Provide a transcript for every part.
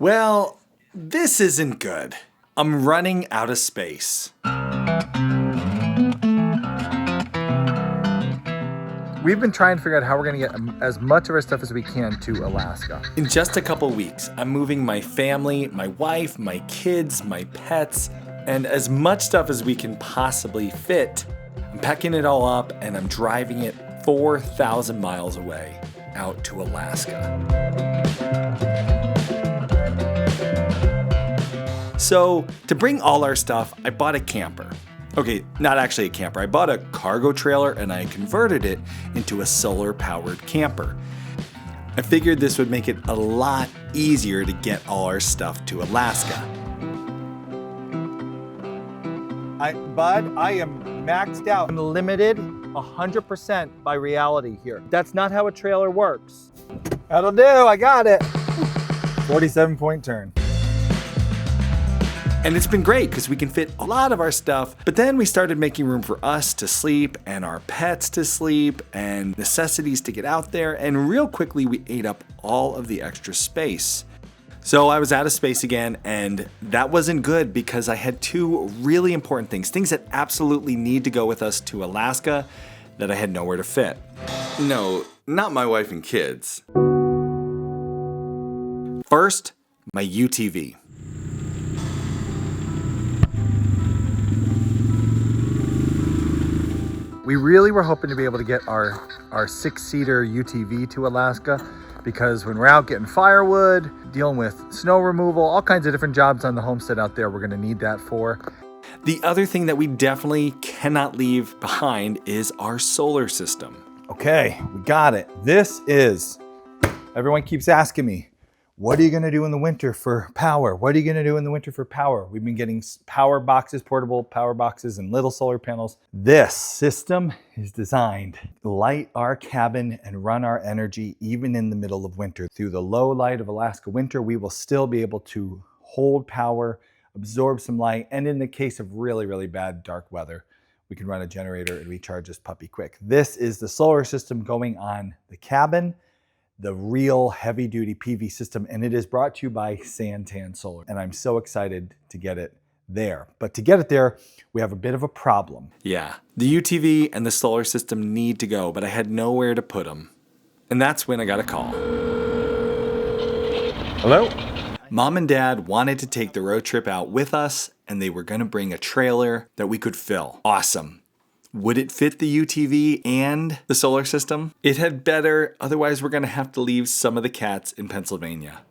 Well, this isn't good. I'm running out of space. We've been trying to figure out how we're gonna get as much of our stuff as we can to Alaska. In just a couple weeks, I'm moving my family, my wife, my kids, my pets, and as much stuff as we can possibly fit. I'm packing it all up and I'm driving it 4,000 miles away out to Alaska. So, to bring all our stuff, I bought a camper. Okay, not actually a camper. I bought a cargo trailer and I converted it into a solar-powered camper. I figured this would make it a lot easier to get all our stuff to Alaska. Bud, I am maxed out. I'm limited 100% by reality here. That's not how a trailer works. That'll do, I got it. 47-point turn. And it's been great because we can fit a lot of our stuff, but then we started making room for us to sleep and our pets to sleep and necessities to get out there, and real quickly we ate up all of the extra space. So I was out of space again, and that wasn't good because I had two really important things that absolutely need to go with us to Alaska that I had nowhere to fit. No, not my wife and kids. First, my UTV. We really were hoping to be able to get our 6-seater UTV to Alaska, because when we're out getting firewood, dealing with snow removal, all kinds of different jobs on the homestead out there, we're gonna need that for. The other thing that we definitely cannot leave behind is our solar system. Okay, we got it. Everyone keeps asking me, what are you gonna do in the winter for power? What are you gonna do in the winter for power? We've been getting power boxes, portable power boxes, and little solar panels. This system is designed to light our cabin and run our energy even in the middle of winter. Through the low light of Alaska winter, we will still be able to hold power, absorb some light, and in the case of really, really bad dark weather, we can run a generator and recharge this puppy quick. This is the solar system going on the cabin, the real heavy-duty PV system, and it is brought to you by Santan Solar. And I'm so excited to get it there. But to get it there, we have a bit of a problem. Yeah, the UTV and the solar system need to go, but I had nowhere to put them. And that's when I got a call. Hello? Mom and Dad wanted to take the road trip out with us, and they were gonna bring a trailer that we could fill. Awesome. Would it fit the UTV and the solar system? It had better, otherwise we're gonna have to leave some of the cats in Pennsylvania.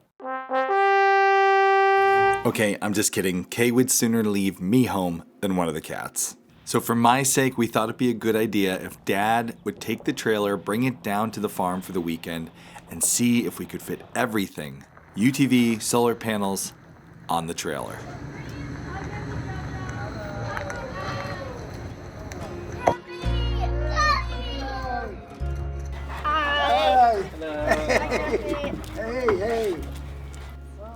Okay, I'm just kidding. Kay would sooner leave me home than one of the cats. So for my sake, we thought it'd be a good idea if Dad would take the trailer, bring it down to the farm for the weekend, and see if we could fit everything, UTV, solar panels, on the trailer. Hey.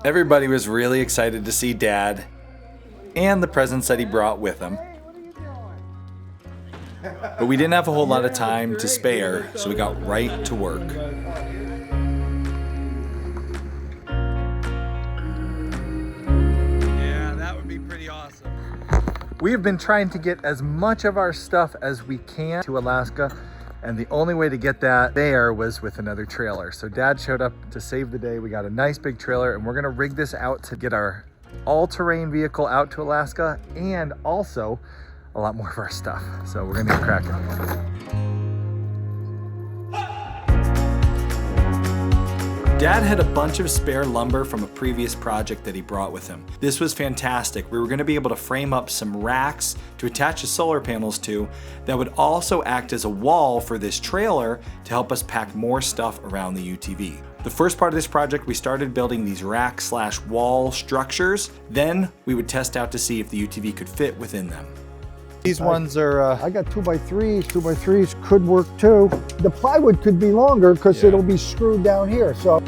Everybody was really excited to see Dad and the presents that he brought with him. But we didn't have a whole lot of time to spare, so we got right to work. Yeah, that would be pretty awesome. We have been trying to get as much of our stuff as we can to Alaska, and the only way to get that there was with another trailer. So Dad showed up to save the day. We got a nice big trailer, and we're gonna rig this out to get our all-terrain vehicle out to Alaska, and also a lot more of our stuff. So we're gonna get cracking. Dad had a bunch of spare lumber from a previous project that he brought with him. This was fantastic. We were going to be able to frame up some racks to attach the solar panels to that would also act as a wall for this trailer to help us pack more stuff around the UTV. The first part of this project, we started building these rack/wall structures. Then we would test out to see if the UTV could fit within them. These ones are... I got 2x3s. 2x3s could work too. The plywood could be longer because it'll be screwed down here. So.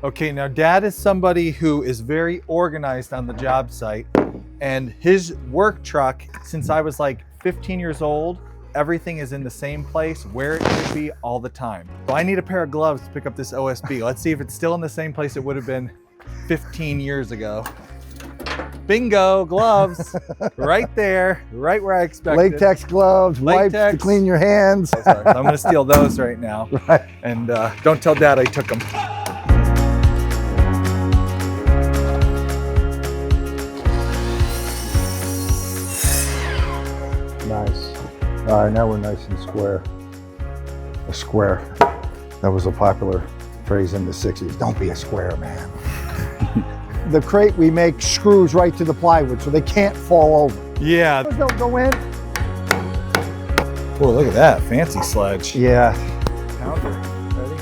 Okay, now Dad is somebody who is very organized on the job site, and his work truck, since I was like 15 years old, everything is in the same place where it should be all the time. So I need a pair of gloves to pick up this OSB. Let's see if it's still in the same place it would have been 15 years ago. Bingo, gloves, right there, right where I expected. Latex gloves, wipes to clean your hands. So I'm gonna steal those right now. Right. And don't tell Dad I took them. Nice. All right, now we're nice and square. A square. That was a popular phrase in the 60s. Don't be a square, man. The crate we make screws right to the plywood so they can't fall over. Yeah. Don't go in. Oh, look at that, fancy sledge. Yeah. Pounder. Ready?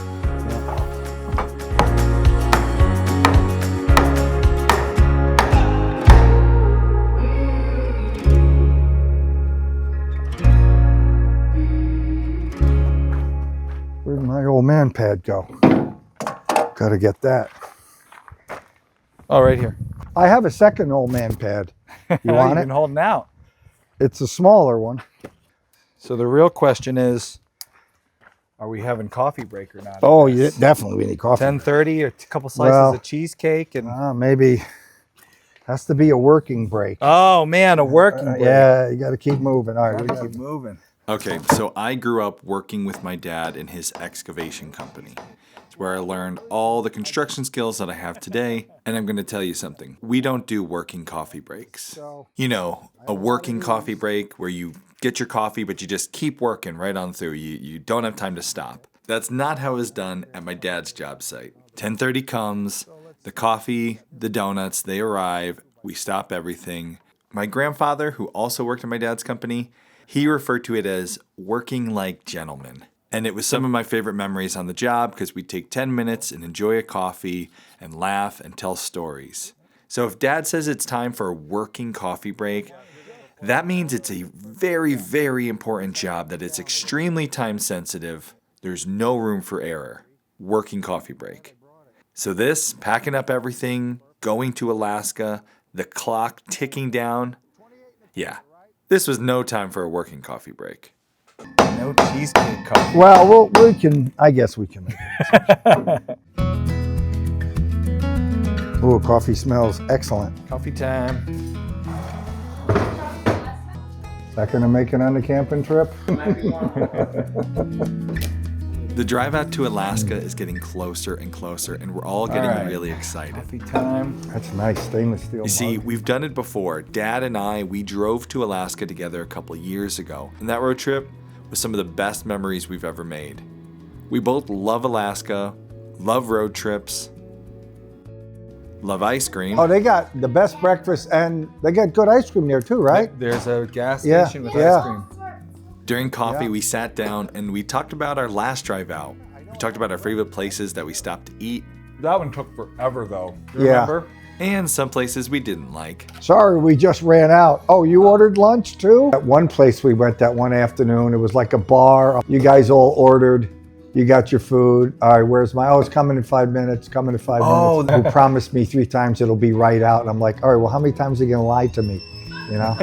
Where'd my old man pad go? Gotta get that. Oh, right here. I have a second old man pad. You want You've it? been holding out. It's a smaller one. So the real question is, are we having coffee break or not? Oh, yeah, definitely we need coffee. 10:30, a couple slices of cheesecake, and Maybe has to be a working break. oh man, a working break. Yeah, you got to keep moving. All right, we Keep moving. Okay, so I grew up working with my dad in his excavation company. It's where I learned all the construction skills that I have today. And I'm going to tell you something. We don't do working coffee breaks. You know, a working coffee break where you get your coffee, but you just keep working right on through. You don't have time to stop. That's not how it's done at my dad's job site. 10:30 comes, the coffee, the donuts, they arrive. We stop everything. My grandfather, who also worked at my dad's company, he referred to it as working like gentlemen. And it was some of my favorite memories on the job because we'd take 10 minutes and enjoy a coffee and laugh and tell stories. So if Dad says it's time for a working coffee break, that means it's a very, very important job, that it's extremely time sensitive. There's no room for error. Working coffee break. So this, packing up everything, going to Alaska, the clock ticking down. Yeah, this was no time for a working coffee break. No cheesecake coffee. Well, we can, I guess we can make it. Oh, coffee smells excellent. Coffee time. Is that going to make it on the camping trip? The drive out to Alaska is getting closer and closer, and we're all getting really excited. Coffee time. That's nice, stainless steel. You see, mug. we've done it before. Dad and I, we drove to Alaska together a couple of years ago, and that road trip was some of the best memories we've ever made. We both love Alaska, love road trips, love ice cream. Oh, they got the best breakfast, and they got good ice cream there too, right? There's a gas Yeah, station with yeah. ice cream. During coffee, Yeah. we sat down and we talked about our last drive out. We talked about our favorite places that we stopped to eat, That one took forever though. Yeah. Remember? and some places we didn't like. Sorry, we just ran out. Oh, you ordered lunch too? At one place we went that one afternoon, it was like a bar. You guys all ordered. You got your food. All right, where's my, oh, it's coming in 5 minutes, coming in 5 minutes. Who promised me 3 times it'll be right out. And I'm like, all right, well, how many times are you gonna lie to me? You know?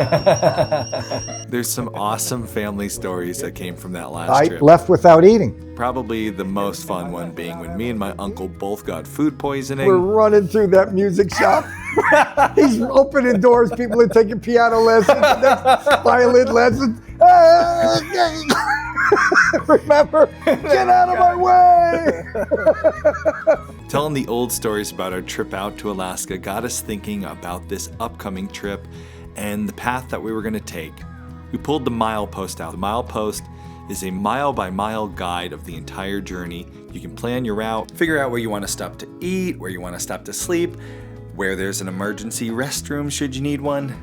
There's some awesome family stories that came from that last I trip. left without eating. Probably the most fun one being when me and my uncle both got food poisoning. We're running through that music shop. He's opening doors. People are taking piano lessons, violin lessons. Remember, get out of my way. Telling the old stories about our trip out to Alaska got us thinking about this upcoming trip and the path that we were going to take. We pulled the milepost out. The milepost is a mile-by-mile guide of the entire journey. You can plan your route, figure out where you want to stop to eat, where you want to stop to sleep, where there's an emergency restroom should you need one.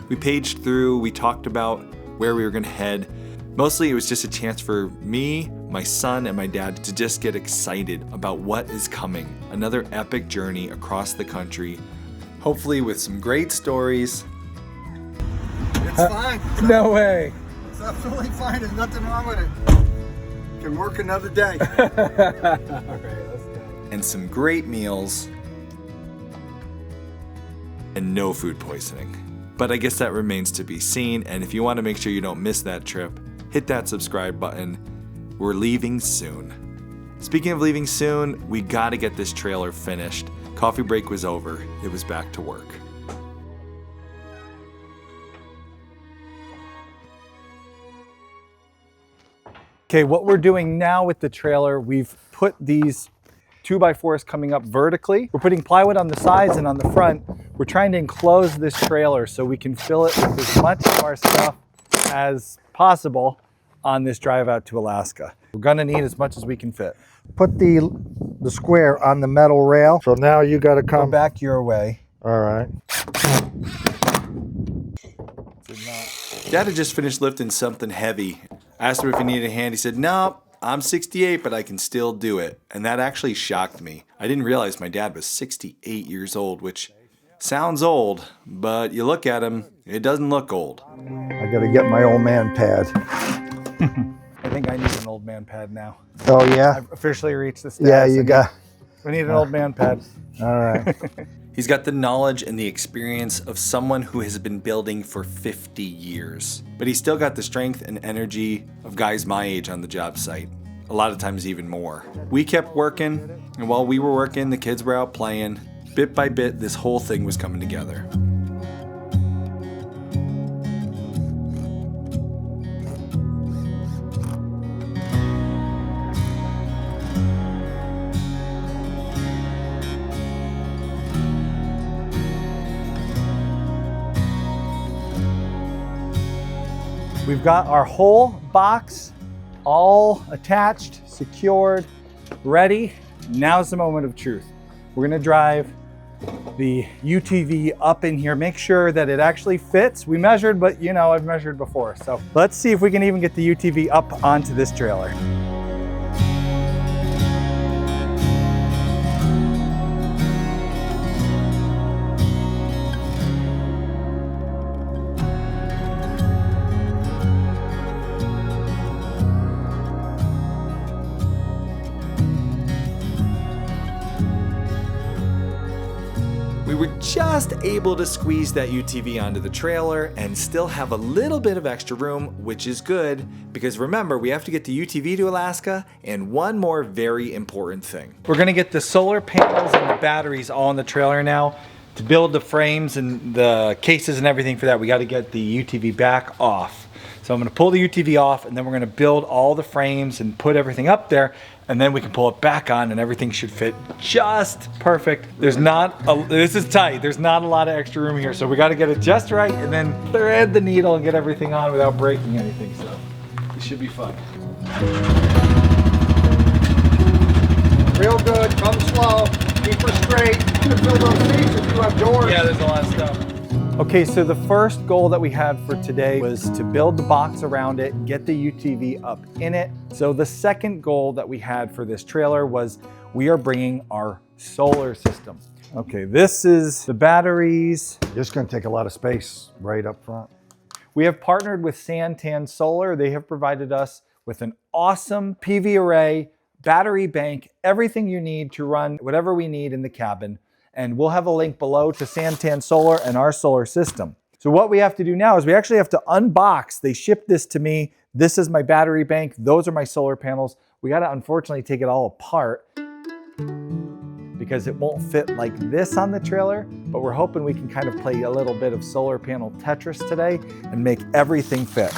We paged through, we talked about where we were going to head. Mostly it was just a chance for me, my son, and my dad to just get excited about what is coming. Another epic journey across the country, hopefully with some great stories. It's fine. No way. It's absolutely fine. There's nothing wrong with it. Can work another day. All right, let's go. And some great meals, and no food poisoning. But I guess that remains to be seen, and if you want to make sure you don't miss that trip, hit that subscribe button. We're leaving soon. Speaking of leaving soon, we gotta get this trailer finished. Coffee break was over. It was back to work. Okay, what we're doing now with the trailer, we've put these 2x4s coming up vertically. We're putting plywood on the sides and on the front. We're trying to enclose this trailer so we can fill it with as much of our stuff as possible on this drive out to Alaska. We're gonna need as much as we can fit. Put the square on the metal rail. So now you got to Go come back your way. All right. Dad had just finished lifting something heavy. I asked him if he needed a hand. He said, "No, I'm 68, but I can still do it." And that actually shocked me. I didn't realize my dad was 68 years old, which sounds old, but you look at him, it doesn't look old. I got to get my old man pad. I think I need an old man pad now. Oh, yeah? I've officially reached the status. Yeah, you got... We need an old man pad. All right. He's got the knowledge and the experience of someone who has been building for 50 years. But he's still got the strength and energy of guys my age on the job site. A lot of times even more. We kept working, and while we were working, the kids were out playing. Bit by bit, this whole thing was coming together. We've got our whole box all attached, secured, ready. Now's the moment of truth. We're gonna drive the UTV up in here, make sure that it actually fits. We measured, but you know, I've measured before. So let's see if we can even get the UTV up onto this trailer. We were just able to squeeze that UTV onto the trailer and still have a little bit of extra room, which is good because remember, we have to get the UTV to Alaska and one more very important thing. We're gonna get the solar panels and the batteries all on the trailer now. To build the frames and the cases and everything for that, we gotta get the UTV back off. So I'm gonna pull the UTV off and then we're gonna build all the frames and put everything up there, and then we can pull it back on and everything should fit just perfect. This is tight, there's not a lot of extra room here, so we gotta get it just right and then thread the needle and get everything on without breaking anything, so it should be fun. Real good. Come slow. Keep her straight. You can fill those seats if you have doors. Yeah, there's a lot of stuff. Okay, so the first goal that we had for today was to build the box around it, get the UTV up in it. So the second goal that we had for this trailer was we are bringing our solar system. Okay, this is the batteries. This is going to take a lot of space right up front. We have partnered with Santan Solar. They have provided us with an awesome PV array, battery bank, everything you need to run whatever we need in the cabin. And we'll have a link below to Santan Solar and our solar system. So what we have to do now is we actually have to unbox. They shipped this to me. This is my battery bank. Those are my solar panels. We got to unfortunately take it all apart because it won't fit like this on the trailer, but we're hoping we can kind of play a little bit of solar panel Tetris today and make everything fit.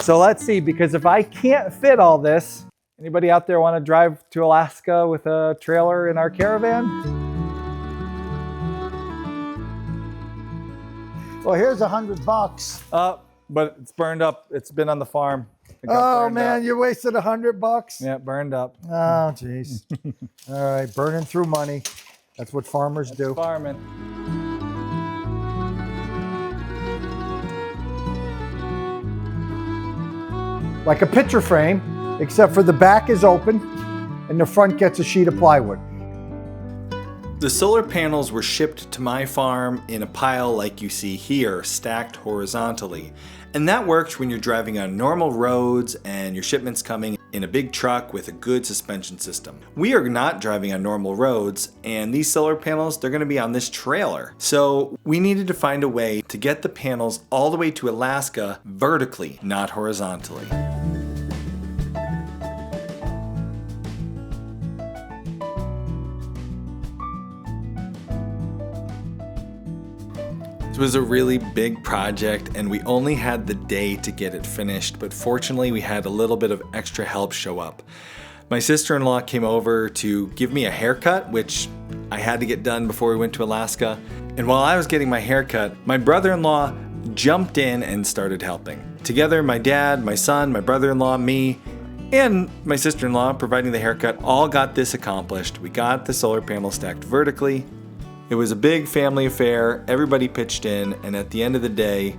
So let's see, because if I can't fit all this, anybody out there want to drive to Alaska with a trailer in our caravan? Well, here's $100. But it's burned up. It's been on the farm. It got Oh burned man, up. you wasted $100. Yeah, burned up. Oh jeez. All right, burning through money. That's what farmers do. Farming. Like a picture frame, except for the back is open and the front gets a sheet of plywood. The solar panels were shipped to my farm in a pile like you see here, stacked horizontally. And that works when you're driving on normal roads and your shipment's coming in a big truck with a good suspension system. We are not driving on normal roads, and these solar panels, they're gonna be on this trailer. So we needed to find a way to get the panels all the way to Alaska vertically, not horizontally. This was a really big project and we only had the day to get it finished, but fortunately we had a little bit of extra help show up. My sister-in-law came over to give me a haircut, which I had to get done before we went to Alaska. And while I was getting my haircut, my brother-in-law jumped in and started helping. Together, my dad, my son, my brother-in-law, me, and my sister-in-law providing the haircut all got this accomplished. We got the solar panel stacked vertically. It was a big family affair, everybody pitched in, and at the end of the day,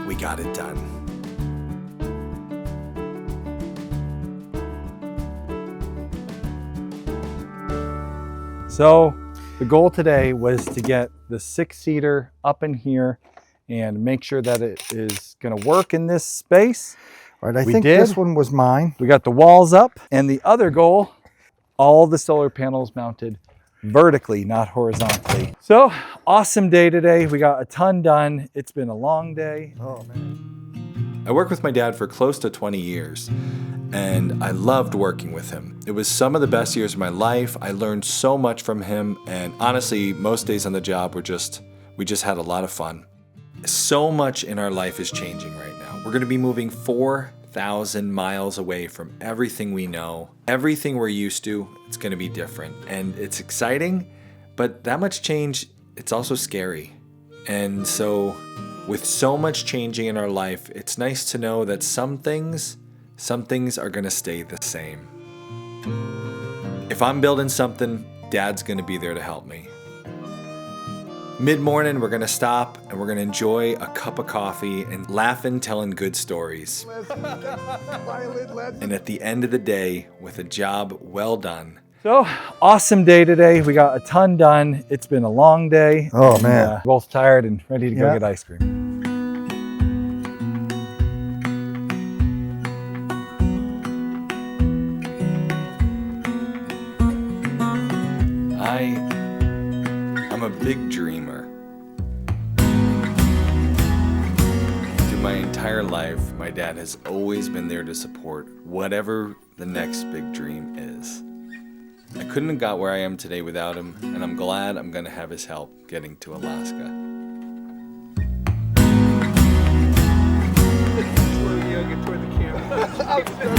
we got it done. So the goal today was to get the 6-seater up in here and make sure that it is gonna work in this space. All right, I We think did. this one was mine. We got the walls up, and the other goal, all the solar panels mounted vertically, not horizontally. So awesome day today. We got a ton done. It's been a long day. Oh man. I worked with my dad for close to 20 years, and I loved working with him. It was some of the best years of my life. I learned so much from him, and honestly, most days on the job we just had a lot of fun. So much in our life is changing right now. We're gonna be moving 4,000 miles away from everything we know. Everything we're used to, it's gonna be different. And it's exciting, but that much change, it's also scary. And so, with so much changing in our life, it's nice to know that some things are gonna stay the same. If I'm building something, Dad's gonna be there to help me. Mid-morning, we're gonna stop and we're gonna enjoy a cup of coffee and laughing, telling good stories. And at the end of the day, with a job well done. So awesome day today. We got a ton done. It's been a long day. Oh, and, man. Both tired and ready to go Yeah. get ice cream. I'm a big dreamer. Through my entire life, my dad has always been there to support whatever the next big dream is. I couldn't have got where I am today without him, and I'm glad I'm gonna have his help getting to Alaska. Toward the camera.